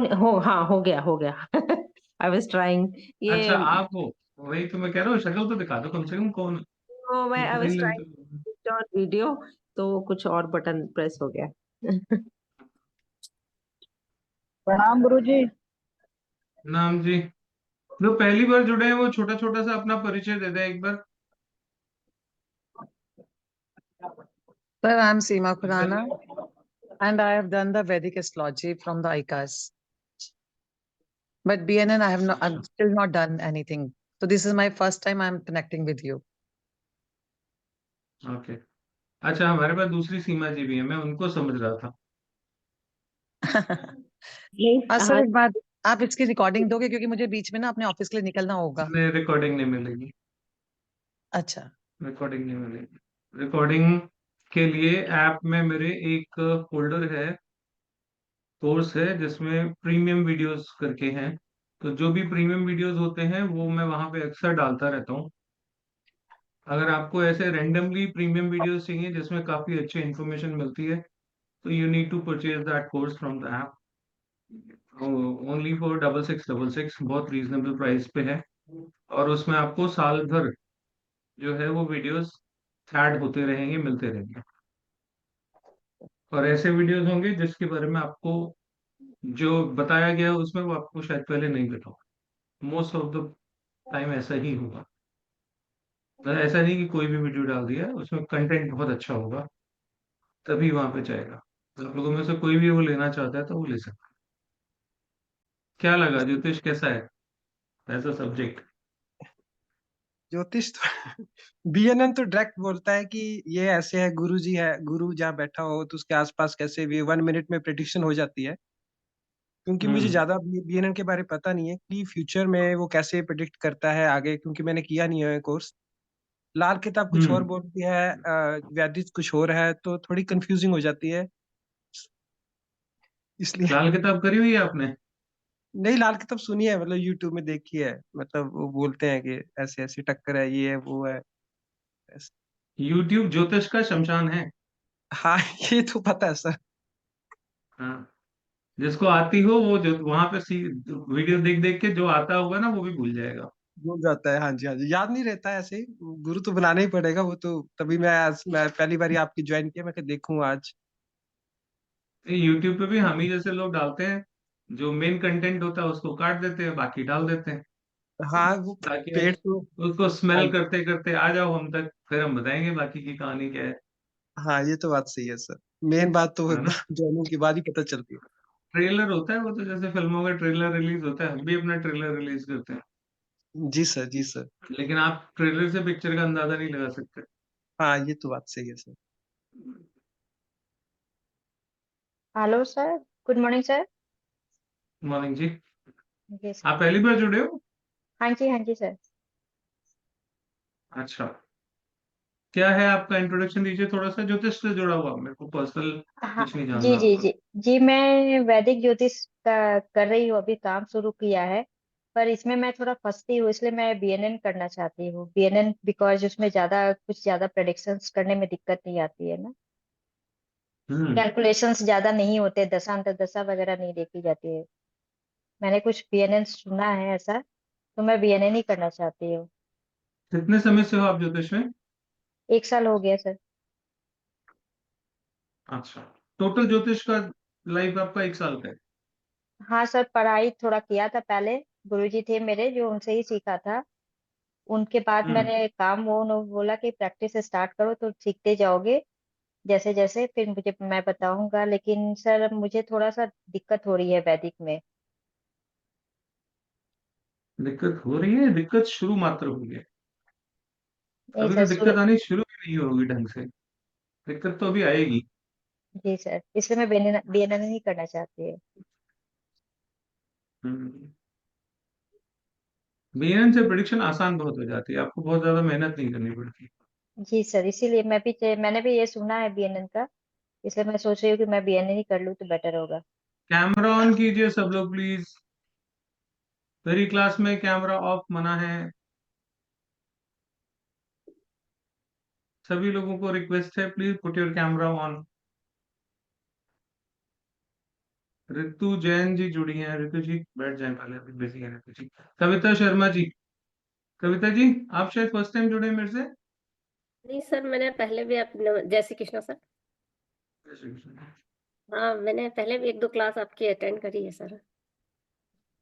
हाँ, हो गया, हो गया। I was trying. ये अच्छा आप हो, वही तो मैं कह रहा हूँ, शक्ल तो दिखा दो कम से कम, कौन है? तो मैं ये आई पता वाज नहीं ट्राइंग लगता। स्विच ऑन वीडियो, तो कुछ और बटन प्रेस हो गया। प्रणाम गुरुजी। नाम जी? जो पहली बार जुड़े हैं वो छोटा छोटा सा अपना परिचय दे दे एक बार। Sir, I'm Seema पहले। Khurana and I have done the Vedic astrology from the ICAS. But BNN, I have not, अच्छा। I've still not done anything. So this is my first time I'm connecting with you. Okay. अच्छा, हमारे पास दूसरी सीमा जी भी है, मैं उनको समझ रहा था। नहीं, सर हाँ। एक बात, आप इसकी रिकॉर्डिंग दोगे क्योंकि मुझे बीच में ना अपने ऑफिस के लिए निकलना होगा। नहीं, रिकॉर्डिंग नहीं मिलेगी। अच्छा। रिकॉर्डिंग नहीं मिलेगी। रिकॉर्डिंग के लिए ऐप में मेरे एक फोल्डर है, कोर्स है, जिसमें प्रीमियम वीडियोस करके हैं। तो जो भी प्रीमियम वीडियोस होते हैं वो मैं वहां पे अक्सर डालता रहता हूँ। अगर आपको ऐसे रैंडमली प्रीमियम वीडियोस चाहिए जिसमें काफी अच्छी इन्फॉर्मेशन मिलती है, तो you need to purchase that course from the app. Only for 6666, बहुत रीजनेबल प्राइस पे है। और उसमें आपको साल भर जो है वो वीडियोस ऐड होते रहेंगे, मिलते रहेंगे। और ऐसे वीडियोस होंगे जिसके बारे में आपको जो बताया गया है उसमें वो आपको शायद पहले नहीं पता हो। मोस्ट ऑफ द टाइम ऐसा ही होगा। मतलब ऐसा नहीं कि कोई भी वीडियो डाल दिया, उसमें कंटेंट बहुत अच्छा होगा, तभी वहां पे जाएगा। तो आप लोगों में से कोई भी वो लेना चाहता है तो वो ले सकता है। क्या लगा ज्योतिष कैसा है एज अ सब्जेक्ट? ज्योतिष तो बीएनएन तो डायरेक्ट बोलता है कि ये ऐसे है, गुरु जी है, गुरु जहाँ बैठा हो तो उसके आसपास कैसे भी 1 मिनट में प्रिडिक्शन हो जाती है। क्योंकि मुझे हम्म। ज्यादा बीएनएन के बारे में पता नहीं है कि फ्यूचर में वो कैसे प्रिडिक्ट करता है आगे, क्योंकि मैंने किया नहीं है कोर्स। लाल किताब कुछ और हम्म। बोलती है, वैदिक कुछ और है, तो थोड़ी कंफ्यूजिंग हो जाती है इसलिए। लाल किताब करी हुई है आपने? नहीं, लाल किताब सुनी है, मतलब यूट्यूब में देखी है, मतलब वो बोलते हैं कि ऐसे ऐसे टक्कर है, ये है वो है ऐसे। यूट्यूब ज्योतिष का शमशान है। हाँ ये तो पता है सर। हाँ। जिसको आती हो वो जो वहां पे वीडियो देख देख के जो आता होगा ना वो भी भूल जाएगा। भूल जाता है, हाँ जी हाँ जी, याद नहीं रहता है ऐसे ही। गुरु तो बनाना ही पड़ेगा वो तो, तभी मैं पहली बार आपकी ज्वाइन किया, मैं कि देखूं आज। यूट्यूब पे भी हम ही जैसे लोग डालते हैं, जो मेन कंटेंट होता है उसको काट देते हैं, बाकी डाल देते हैं, हाँ वो ताकि पेड़ तो, उसको हाँ स्मेल करते करते आ जाओ हम तक, फिर हम बताएंगे बाकी की कहानी क्या है। हाँ, ये तो बात सही है सर। मेन बात तो है ना? ज्वाइनिंग के बाद ही पता चलती है। ट्रेलर होता है वो तो, जैसे फिल्मों का ट्रेलर रिलीज होता है, हम भी अपना ट्रेलर रिलीज करते हैं। जी सर, जी सर। लेकिन आप ट्रेलर से पिक्चर का अंदाजा नहीं लगा सकते। हाँ ये तो बात सही है sir. Hello sir. Good morning sir. Morning जी। जी सर। आप पहली बार जुड़े हो? हाँ जी सर। अच्छा। क्या है आपका इंट्रोडक्शन दीजिए थोड़ा सा, ज्योतिष से जुड़ा हुआ, मेरे को पर्सनल हाँ कुछ नहीं जी जानना जी आपका। जी। जी मैं वैदिक ज्योतिष का कर रही हूँ, अभी काम शुरू किया है। पर इसमें मैं थोड़ा फंसती हूँ, इसलिए मैं बीएनएन करना चाहती हूँ। बीएनएन बिकॉज उसमें ज्यादा प्रेडिक्शंस करने में दिक्कत नहीं आती है ना। हम्म। कैलकुलेशंस ज्यादा नहीं होते, दशांतर दशा वगैरह नहीं देखी जाती है। मैंने कुछ बीएनएन सुना है ऐसा, तो मैं बीएनएन ही करना चाहती हूँ। कितने समय से हो आप ज्योतिष में? 1 साल हो गया सर। अच्छा। टोटल ज्योतिष का लाइफ आपका 1 साल का है? हाँ सर, पढ़ाई थोड़ा किया था पहले। गुरुजी थे मेरे जो, उनसे ही सीखा था। उनके बाद हम्म। मैंने काम वो उन्होंने बोला कि प्रैक्टिस स्टार्ट करो तो सीखते जाओगे जैसे जैसे, फिर मुझे मैं बताऊंगा। लेकिन सर मुझे थोड़ा सा दिक्कत हो रही है वैदिक में। दिक्कत हो रही है? दिक्कत शुरू मात्र हुई है, नहीं अभी सर तो शुरू। दिक्कत आनी शुरू भी नहीं होगी ढंग से। दिक्कत तो अभी आएगी। जी सर, इसलिए मैं बीएनएन नहीं करना चाहती है। हम्म। बीएनएन से प्रिडिक्शन आसान बहुत हो जाती है, आपको बहुत ज्यादा मेहनत नहीं करनी पड़ती। जी सर, इसीलिए मैंने भी ये सुना है बीएनएन का। इसलिए मैं सोच रही हूँ कि मैं बीएनएन ही कर लूँ तो बेटर होगा। कैमरा ऑन कीजिए सब लोग प्लीज। मेरी क्लास में कैमरा ऑफ मना है। सभी लोगों को रिक्वेस्ट है, please put your camera on. Ritu Jain ji जुड़ी हैं। ऋतु जी बैठ जाए, पहले अभी बिजी है ऋतु जी। कविता शर्मा जी, कविता जी आप शायद फर्स्ट टाइम जुड़े मेरे से। नहीं सर, मैंने पहले भी अपने, जय श्री कृष्ण सर। हाँ, मैंने पहले भी 1-2 क्लास आपकी अटेंड करी है सर।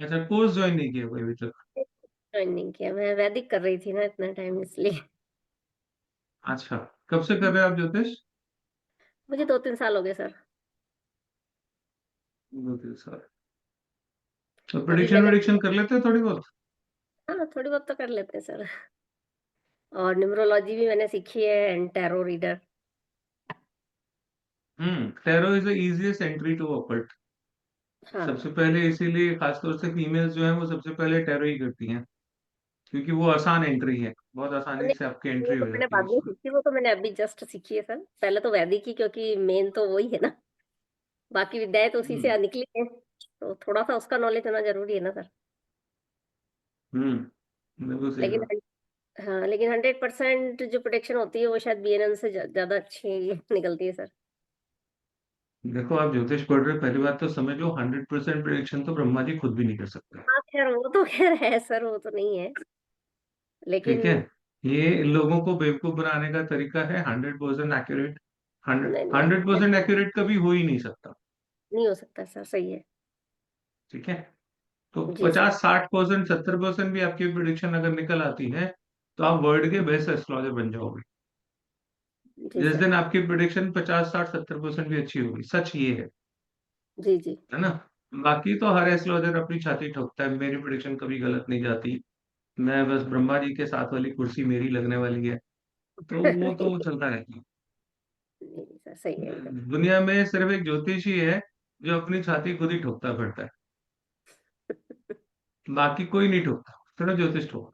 अच्छा, कोर्स ज्वाइन नहीं किया कोई अभी तक? ज्वाइन नहीं किया, मैं वैदिक कर रही थी ना इतना टाइम, इसलिए। अच्छा, कब से कर रहे हैं आप ज्योतिष? मुझे 2-3 साल हो गए सर। 2-3 साल। तो अभी प्रेडिक्शन मैंने, वेडिक्शन कर लेते हैं थोड़ी बहुत? हाँ थोड़ी बहुत तो कर लेते हैं सर। और न्यूमरोलॉजी भी मैंने सीखी है, and tarot reader. Tarot is the easiest entry to occult. हाँ, सबसे पहले इसीलिए खासतौर से फीमेल्स जो हैं वो सबसे पहले टैरो ही करती हैं, क्योंकि वो आसान एंट्री है, बहुत आसानी नहीं, से आपकी वो एंट्री तो हो मैंने जाती है बाद में उसमें। सीखी, वो तो मैंने अभी जस्ट सीखी है सर। पहले तो वैदिक की, क्योंकि मेन तो वही है ना, बाकी विद्याएं तो उसी हम्म से निकली है, तो थोड़ा सा उसका नॉलेज होना जरूरी है ना सर। बिल्कुल सही लेकिन बात। हाँ, लेकिन 100% जो प्रोटेक्शन होती है वो शायद बीएनएन से ज्यादा अच्छी निकलती है सर। देखो, आप ज्योतिष पढ़ रहे हो, पहली बात तो समझ लो 100% प्रेडिक्शन तो ब्रह्मा जी खुद भी नहीं कर सकते। हाँ खैर, वो तो खैर है सर, वो तो नहीं है, ठीक है, लेकिन ये लोगों को बेवकूफ बनाने का तरीका है। 100% एक्यूरेट, हंड्रेड नहीं नहीं, 100% एक्यूरेट कभी हो ही नहीं सकता। नहीं हो सकता सर, सही है। ठीक है, तो जी सर। 50-60% 70% भी आपकी प्रिडिक्शन अगर निकल आती है तो आप वर्ल्ड के बेस्ट एस्ट्रोलॉजर बन जाओगे। जी जिस सर। दिन आपकी प्रिडिक्शन 50-60-70% भी अच्छी होगी, सच ये जी जी। है ना। बाकी तो हर एस्ट्रोलॉजर अपनी छाती ठोकता है, मेरी प्रिडिक्शन कभी गलत नहीं जाती, मैं बस ब्रह्मा जी के साथ वाली कुर्सी मेरी लगने वाली है, तो वो तो चलता रहता नहीं सर, सही है एकदम। है। दुनिया में सिर्फ एक ज्योतिषी है जो अपनी छाती खुद ही ठोकता फिरता है, बाकी कोई नहीं ठोकता, सिर्फ ज्योतिष ठोकता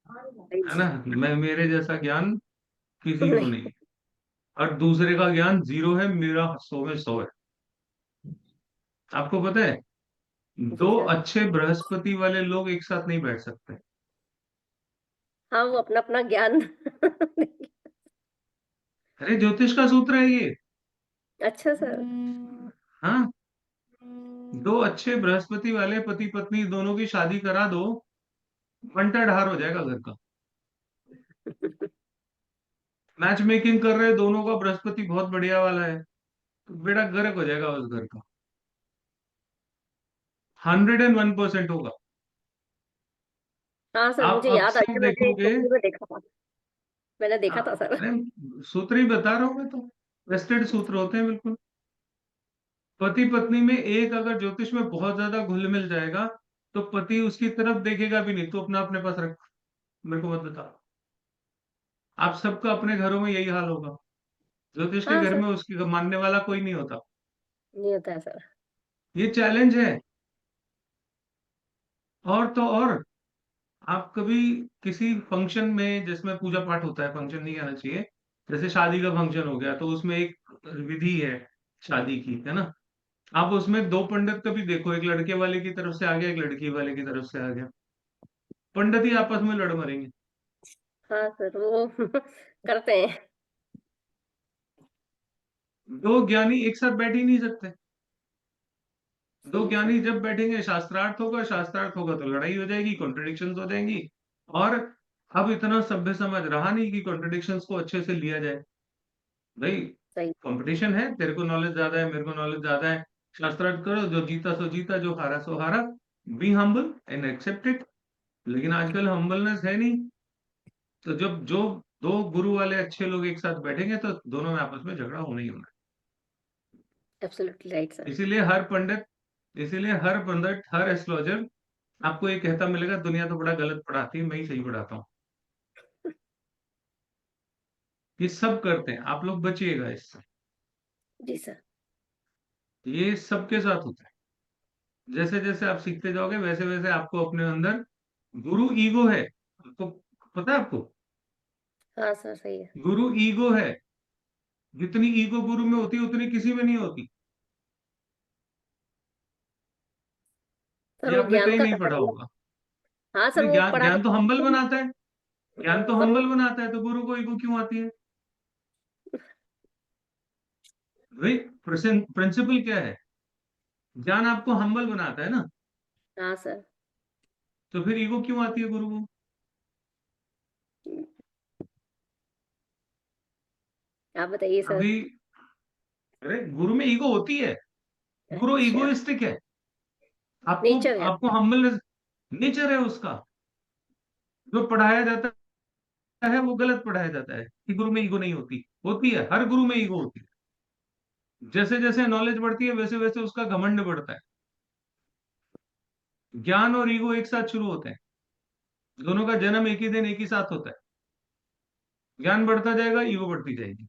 है ना। मैं, मेरे जैसा ज्ञान किसी को नहीं, नहीं, और दूसरे का ज्ञान 0 है, मेरा 100 में 100 है। आपको पता है, जी दो सर। अच्छे बृहस्पति वाले लोग एक साथ नहीं बैठ सकते। हाँ, वो अपना अपना ज्ञान अरे ज्योतिष का सूत्र है ये। अच्छा सर। हाँ, दो अच्छे बृहस्पति वाले पति पत्नी दोनों की शादी करा दो, घंटा ढार हो जाएगा घर का। मैच मेकिंग कर रहे दोनों का बृहस्पति बहुत बढ़िया वाला है, तो बेटा गर्क हो जाएगा उस घर का। 101% होगा। हाँ सर, आप मुझे याद आ अक्सर गया, मैंने एक देखोगे। मूवी में देखा था, मैंने देखा था सर। अरे सूत्र ही बता रहा हूं मैं तो, वेस्टेड सूत्र होते हैं बिल्कुल। पति पत्नी में एक अगर ज्योतिष में बहुत ज्यादा घुल मिल जाएगा तो पति उसकी तरफ देखेगा भी नहीं, तो अपना अपने पास रख, मेरे को मत बता। आप सबका अपने घरों में यही हाल होगा, ज्योतिष के हाँ घर सर, में उसकी मानने वाला कोई नहीं होता। नहीं होता है सर। ये चैलेंज है। और तो और, आप कभी किसी फंक्शन में जिसमें पूजा पाठ होता है, फंक्शन नहीं कहना चाहिए, जैसे शादी का फंक्शन हो गया तो उसमें एक विधि है शादी की, है ना। आप उसमें दो पंडित कभी देखो, एक लड़के वाले की तरफ से आ गया, एक लड़की वाले की तरफ से आ गया, पंडित ही आपस में लड़ मरेंगे। हाँ सर, वो करते हैं। दो ज्ञानी एक साथ बैठ ही नहीं सकते। दो सही है सर। ज्ञानी जब बैठेंगे, शास्त्रार्थ होगा, शास्त्रार्थ होगा तो लड़ाई हो जाएगी, कॉन्ट्रडिक्शंस हो जाएंगी। और अब इतना सभ्य समाज रहा नहीं कि कॉन्ट्रडिक्शंस को अच्छे से लिया जाए। भाई, सही। कंपटीशन है, तेरे को नॉलेज ज्यादा है, मेरे को नॉलेज ज्यादा है, शास्त्रार्थ करो, जो जीता सो जीता, जो हारा सो हारा। Be humble and accept it. लेकिन आजकल हम्बलनेस है नहीं, तो जब जो दो गुरु वाले अच्छे लोग एक साथ बैठेंगे तो दोनों में आपस में झगड़ा होना ही होना एब्सोल्युटली राइट है। सर। इसीलिए हर पंडित हर एस्ट्रोलॉजर आपको ये कहता मिलेगा, दुनिया तो बड़ा गलत पढ़ाती है, मैं ही सही पढ़ाता हूँ। ये सब करते हैं, आप लोग बचिएगा इससे। जी सर। ये सबके साथ होता है। जैसे जैसे आप सीखते जाओगे वैसे वैसे आपको अपने अंदर, गुरु ईगो है, आपको पता है आपको, हाँ सर, सही है गुरु ईगो है। जितनी ईगो गुरु में होती है उतनी किसी में नहीं होती। सर, ये वो आपने ज्ञान कहीं का नहीं कलर पढ़ा अलग। होगा। हाँ सर, नहीं, वो ज्ञान पढ़ा ज्ञान तो हम्बल था। बनाता है, ज्ञान तो पर वो, हम्बल बनाता है, तो गुरु को ईगो क्यों आती है? भाई, प्रिंसिपल क्या है? ज्ञान आपको हम्बल बनाता है ना, हाँ सर। तो फिर ईगो क्यों आती है गुरु को? आप बताइए सर। अभी अरे गुरु में ईगो होती है, गुरु अच्छा, ईगोइस्टिक है। आपको नेचर है। आपको हम्बल नेचर है उसका। जो पढ़ाया जाता है वो गलत पढ़ाया जाता है कि गुरु में ईगो नहीं होती, होती है, हर गुरु में ईगो होती है। जैसे जैसे नॉलेज बढ़ती है वैसे वैसे उसका घमंड बढ़ता है। ज्ञान और ईगो एक साथ शुरू होते हैं, दोनों का जन्म एक ही दिन एक ही साथ होता है। ज्ञान बढ़ता जाएगा, ईगो बढ़ती जाएगी।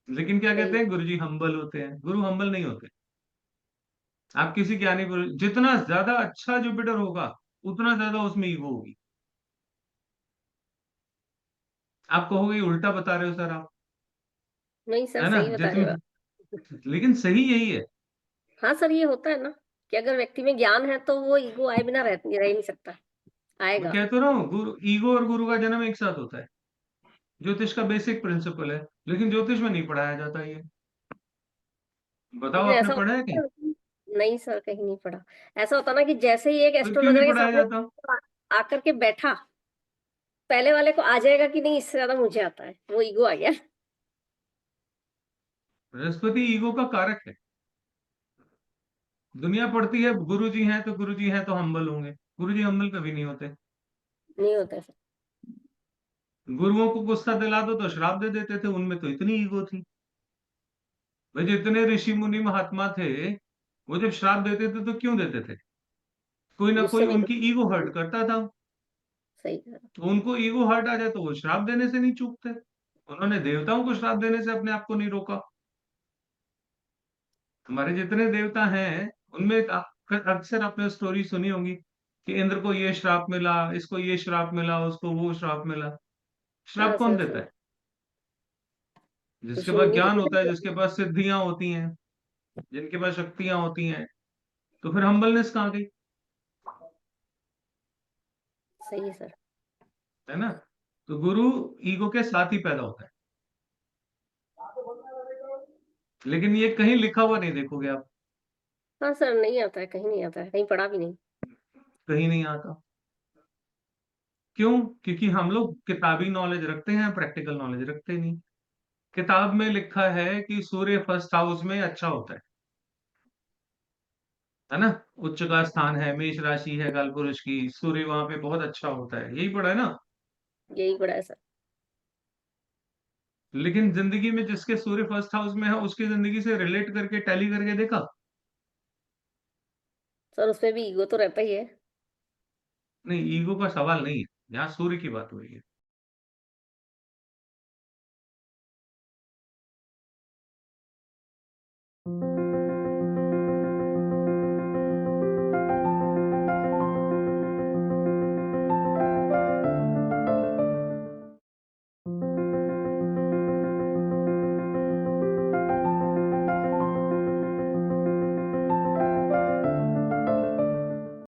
लेकिन क्या कहते सही। हैं, गुरु जी हम्बल होते हैं। गुरु हम्बल नहीं होते। आप किसी ज्ञानी गुरु, जितना ज्यादा अच्छा जुपिटर होगा उतना ज्यादा उसमें ईगो होगी। आप कहोगे ये उल्टा बता रहे हो सर आप, नहीं सर, है ना? सही बता रहे हो आप। जितना लेकिन सही यही है। हाँ सर, ये होता है ना कि अगर व्यक्ति में ज्ञान है तो वो ईगो आए बिना रह ही नहीं सकता, मैं आएगा। कह तो रहा हूँ, गुरु ईगो और गुरु का जन्म एक साथ होता है। ज्योतिष का बेसिक प्रिंसिपल है, लेकिन ज्योतिष में नहीं पढ़ाया जाता ये। बताओ लेकिन आपने ऐसा पढ़ा है होता कहीं? है, नहीं सर, कहीं नहीं पढ़ा। ऐसा होता ना कि जैसे ही एक तो क्यों एस्ट्रोलॉजर नहीं के पढ़ाया सामने जाता? आकर के बैठा, पहले वाले को आ जाएगा कि नहीं, इससे ज्यादा मुझे आता है, वो ईगो आ गया। बृहस्पति ईगो का कारक है। दुनिया पढ़ती है गुरु जी हैं तो गुरु जी हैं तो हम्बल होंगे, गुरु जी हम्बल कभी नहीं होते। नहीं होता सर। गुरुओं को गुस्सा दिला दो तो श्राप दे देते थे, उनमें तो इतनी ईगो थी। भाई जितने ऋषि मुनि महात्मा थे, वो जब श्राप देते थे तो क्यों देते थे? कोई ना गुस्से कोई में उनकी ईगो तो हर्ट करता था। सही कहा। तो उनको ईगो हर्ट आ जाए तो वो श्राप देने से नहीं चूकते। उन्होंने देवताओं को श्राप देने से अपने आप को नहीं रोका। हमारे जितने देवता हैं उनमें अक्सर आपने स्टोरी सुनी होगी कि इंद्र को ये श्राप मिला, इसको ये श्राप मिला, उसको वो श्राप मिला। हाँ श्राप कौन सर, देता सही। है? जिसके ऋषि पास मुनि ज्ञान देते होता है, हैं। जिसके पास सिद्धियां होती हैं, जिनके पास शक्तियां होती हैं। तो फिर हम्बलनेस कहाँ गई? सही है सर। है ना? तो गुरु ईगो के साथ ही पैदा होता है, लेकिन ये कहीं लिखा हुआ नहीं देखोगे आप। हाँ सर, नहीं आता है, कहीं नहीं आता है, कहीं पढ़ा भी नहीं। कहीं नहीं आता। क्यों? क्योंकि हम लोग किताबी नॉलेज रखते हैं, प्रैक्टिकल नॉलेज रखते नहीं। किताब में लिखा है कि सूर्य फर्स्ट हाउस में अच्छा होता है ना? उच्च का स्थान है, मेष राशि है कालपुरुष की, सूर्य वहां पे बहुत अच्छा होता है, यही पढ़ा है ना? यही पढ़ा है सर। लेकिन जिंदगी में जिसके सूर्य फर्स्ट हाउस में है उसकी जिंदगी से रिलेट करके टैली करके देखा? सर उसमें भी ईगो तो रहता ही है। नहीं, ईगो का सवाल नहीं है, यहाँ सूर्य की बात हो रही है।